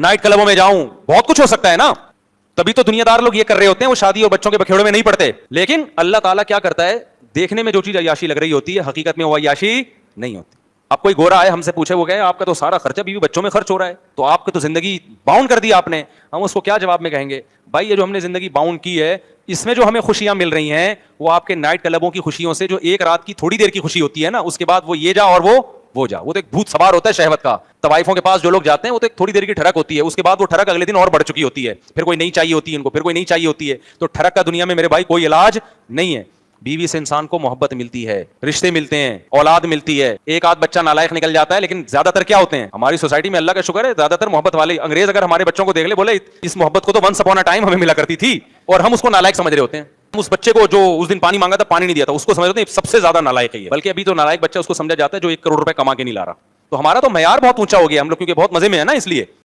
Night क्लबों में जाऊं, बहुत कुछ हो सकता है ना। तभी तो दुनियादार लोग ये कर रहे होते हैं, वो शादी और बच्चों के बखेड़ों में नहीं पड़ते। लेकिन अल्लाह ताला क्या करता है, देखने में जो चीज अय्याशी लग रही होती है, हकीकत में वो अय्याशी नहीं होती। अब कोई गोरा आए हमसे पूछे, वो कहे आपका तो सारा खर्चा बीवी बच्चों में खर्च हो रहा है, तो आपकी तो जिंदगी बाउंड कर दी आपने। हम उसको क्या जवाब में कहेंगे, भाई ये जो हमने जिंदगी बाउंड की है, इसमें जो हमें खुशियां मिल रही हैं वो आपके नाइट क्लबों की खुशियों से, जो एक रात की थोड़ी देर की खुशी होती है ना, उसके बाद वो ये जा और वो जा, वो तो एक भूत सवार होता है शहवत का। तवाइफों के पास जो लोग जाते हैं वो तो एक थोड़ी देर की ठरक होती है, उसके बाद वो ठरक अगले दिन और बढ़ चुकी होती है, फिर कोई नहीं चाहिए होती है इनको, फिर कोई नहीं चाहिए होती है। तो ठरक का दुनिया में मेरे भाई कोई इलाज नहीं है। बीवी से इंसान को मोहब्बत मिलती है, रिश्ते मिलते हैं, औलाद मिलती है। एक आध बच्चा नालायक निकल जाता है, लेकिन ज्यादातर क्या होते हैं हमारी सोसाइटी में, अल्लाह का शुक्र है, ज्यादातर मोहब्बत वाले। अंग्रेज अगर हमारे बच्चों को देख ले, बोले इस मोहब्बत को तो वंस अपॉन अ टाइम हमें मिला करती थी, और हम उसको नालायक समझ रहे होते हैं। हम उस बच्चे को जो उस दिन पानी मांगा था, पानी नहीं दिया था, उसको समझ रहे हैं सबसे ज्यादा नालायक है। बल्कि अभी तो नालायक बच्चा उसको समझा जाता है जो 1 करोड़ रुपए कमा के नहीं ला रहा। तो हमारा तो मयार बहुत ऊंचा हो गया हम लोग, क्योंकि बहुत मजे में है ना, इसलिए